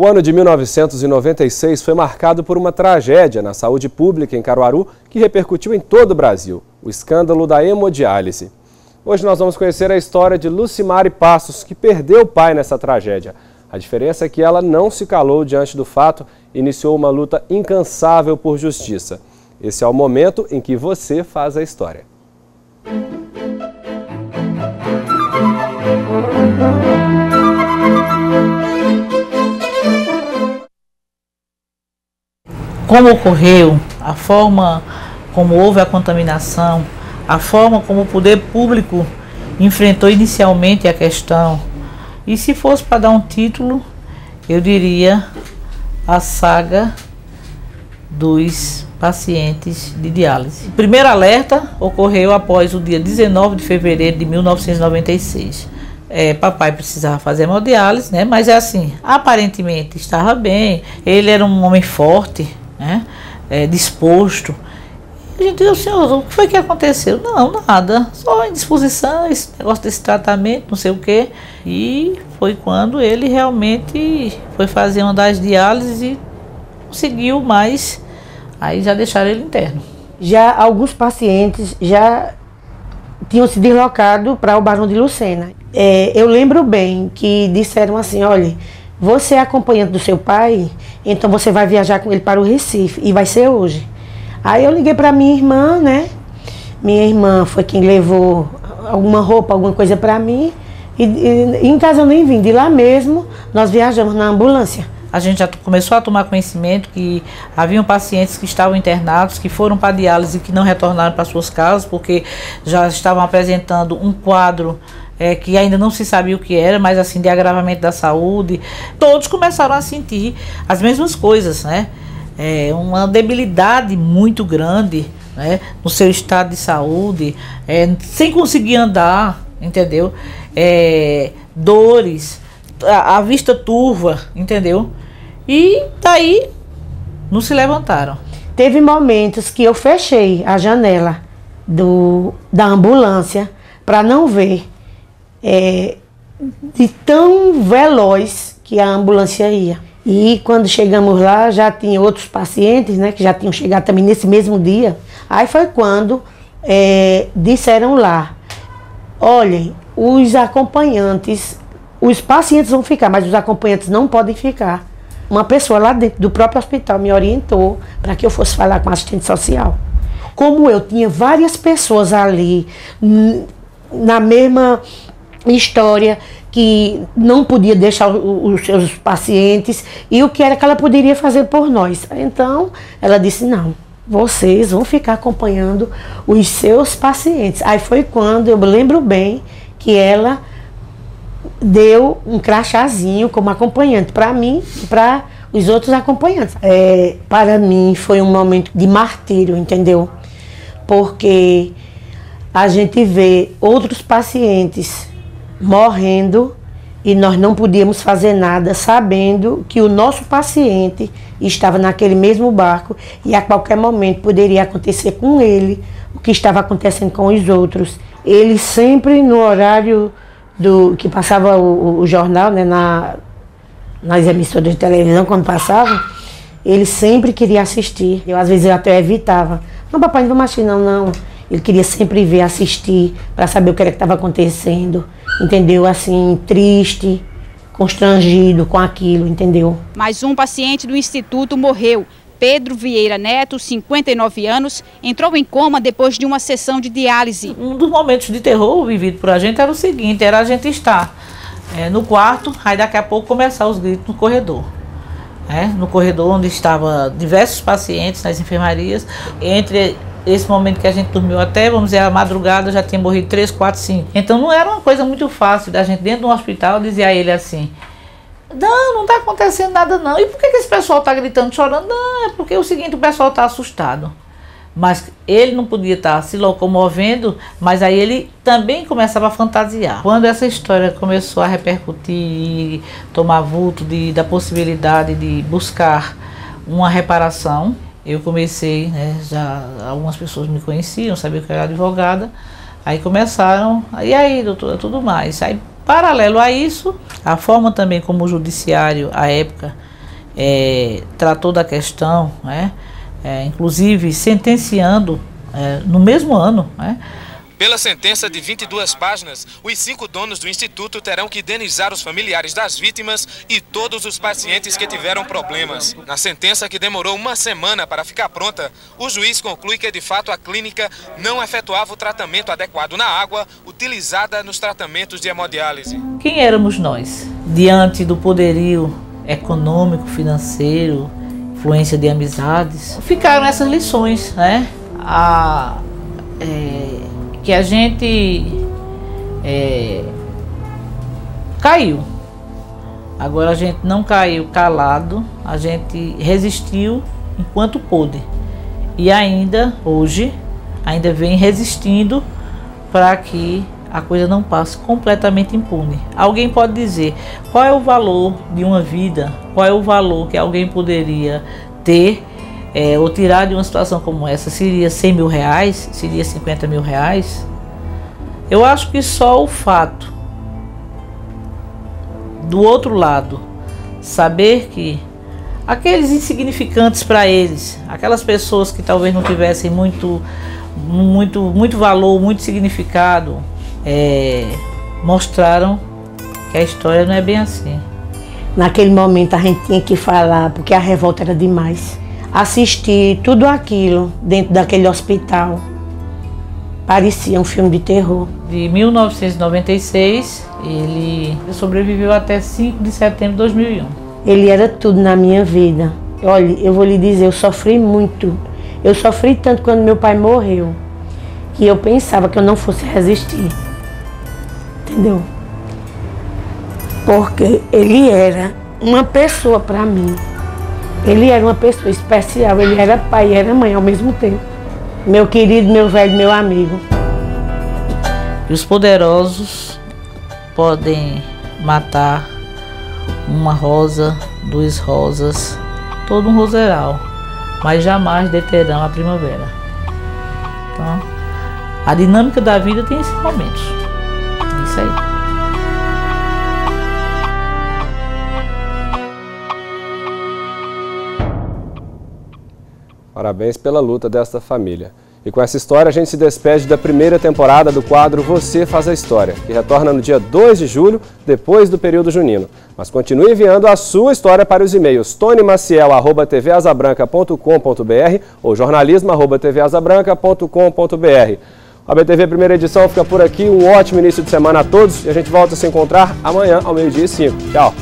O ano de 1996 foi marcado por uma tragédia na saúde pública em Caruaru que repercutiu em todo o Brasil, o escândalo da hemodiálise. Hoje nós vamos conhecer a história de Lucimari Passos, que perdeu o pai nessa tragédia. A diferença é que ela não se calou diante do fato e iniciou uma luta incansável por justiça. Esse é o momento em que você faz a história. Como ocorreu, a forma como houve a contaminação, a forma como o poder público enfrentou inicialmente a questão. E se fosse para dar um título, eu diria a saga dos pacientes de diálise. O primeiro alerta ocorreu após o dia 19 de fevereiro de 1996. Papai precisava fazer hemodiálise, né? Mas é assim, aparentemente estava bem, ele era um homem forte, né? Disposto. A gente disse, senhor, o que foi que aconteceu? Não, nada, só indisposição, esse negócio desse tratamento, não sei o quê. E foi quando ele realmente foi fazer uma das diálises e conseguiu, mas aí já deixaram ele interno. Já alguns pacientes já tinham se deslocado para o Barão de Lucena. Eu lembro bem que disseram assim, olha, você é acompanhante do seu pai, então você vai viajar com ele para o Recife, e vai ser hoje. Aí eu liguei para minha irmã, né? Minha irmã foi quem levou alguma roupa, alguma coisa para mim, e em casa eu nem vim, de lá mesmo nós viajamos na ambulância. A gente já começou a tomar conhecimento que haviam pacientes que estavam internados, que foram para diálise e que não retornaram para suas casas, porque já estavam apresentando um quadro que ainda não se sabia o que era, mas assim, de agravamento da saúde. Todos começaram a sentir as mesmas coisas, né? Uma debilidade muito grande, né, no seu estado de saúde, sem conseguir andar, entendeu? Dores, a vista turva, entendeu? E daí não se levantaram. Teve momentos que eu fechei a janela da ambulância para não ver de tão veloz que a ambulância ia. E quando chegamos lá, já tinha outros pacientes, né, que já tinham chegado também nesse mesmo dia. Aí foi quando disseram lá, olhem, os acompanhantes, os pacientes vão ficar, mas os acompanhantes não podem ficar. Uma pessoa lá dentro do próprio hospital me orientou para que eu fosse falar com a assistente social. Como eu tinha várias pessoas ali, na mesma história, que não podia deixar os seus pacientes, e o que era que ela poderia fazer por nós. Então, ela disse, não, vocês vão ficar acompanhando os seus pacientes. Aí foi quando, eu lembro bem, que ela deu um crachazinho como acompanhante para mim e para os outros acompanhantes. Para mim foi um momento de martírio, entendeu? Porque a gente vê outros pacientes morrendo e nós não podíamos fazer nada, sabendo que o nosso paciente estava naquele mesmo barco e a qualquer momento poderia acontecer com ele o que estava acontecendo com os outros. Ele sempre no horário que passava o jornal, né, nas emissoras de televisão, quando passava, ele sempre queria assistir. Às vezes eu até evitava. Não, papai, não vamos assistir, não. Ele queria sempre ver, assistir, para saber o que era que estava acontecendo, entendeu? Assim, triste, constrangido com aquilo, entendeu? Mais um paciente do Instituto morreu. Pedro Vieira Neto, 59 anos, entrou em coma depois de uma sessão de diálise. Um dos momentos de terror vivido por a gente era o seguinte, era a gente estar no quarto, aí daqui a pouco começar os gritos no corredor. No corredor onde estavam diversos pacientes nas enfermarias, entre esse momento que a gente dormiu até, vamos dizer, a madrugada já tinha morrido 3, 4, 5. Então não era uma coisa muito fácil da gente dentro de um hospital dizer a ele assim, não está acontecendo nada não. E por que esse pessoal está gritando, chorando? Não, é porque é o seguinte, o pessoal está assustado. Mas ele não podia estar se locomovendo, mas aí ele também começava a fantasiar. Quando essa história começou a repercutir e tomar vulto da possibilidade de buscar uma reparação, eu comecei, né, já algumas pessoas me conheciam, sabiam que eu era advogada, aí começaram, e aí doutora, tudo mais. Aí Paralelo a isso, a forma também como o judiciário, à época, tratou da questão, né? Inclusive sentenciando no mesmo ano, né? Pela sentença de 22 páginas, os 5 donos do Instituto terão que indenizar os familiares das vítimas e todos os pacientes que tiveram problemas. Na sentença, que demorou uma semana para ficar pronta, o juiz conclui que, de fato, a clínica não efetuava o tratamento adequado na água utilizada nos tratamentos de hemodiálise. Quem éramos nós? Diante do poderio econômico, financeiro, influência de amizades, ficaram essas lições, né? Que a gente caiu. Agora a gente não caiu calado, a gente resistiu enquanto pôde. E ainda, hoje, ainda vem resistindo para que a coisa não passe completamente impune. Alguém pode dizer, qual é o valor de uma vida? Qual é o valor que alguém poderia ter ou tirar de uma situação como essa? Seria 100 mil reais? Seria 50 mil reais? Eu acho que só o fato do outro lado saber que aqueles insignificantes para eles, aquelas pessoas que talvez não tivessem muito valor, muito significado, mostraram que a história não é bem assim. Naquele momento a gente tinha que falar, porque a revolta era demais. Assistir tudo aquilo dentro daquele hospital parecia um filme de terror. De 1996, ele sobreviveu até 5 de setembro de 2001. Ele era tudo na minha vida. Olha, eu vou lhe dizer, eu sofri muito. Eu sofri tanto quando meu pai morreu, que eu pensava que eu não fosse resistir. Entendeu? Porque ele era uma pessoa para mim. Ele era uma pessoa especial, ele era pai e era mãe ao mesmo tempo. Meu querido, meu velho, meu amigo. E os poderosos podem matar uma rosa, 2 rosas, todo um roseral, mas jamais deterão a primavera. Então, a dinâmica da vida tem esses momentos. É isso aí. Parabéns pela luta desta família. E com essa história a gente se despede da primeira temporada do quadro Você Faz a História, que retorna no dia 2 de julho, depois do período junino. Mas continue enviando a sua história para os e-mails tonemaciel@tvazabranca.com.br ou jornalismo@tvazabranca.com.br. A BTV Primeira Edição fica por aqui. Um ótimo início de semana a todos e a gente volta a se encontrar amanhã ao 12h05. Tchau!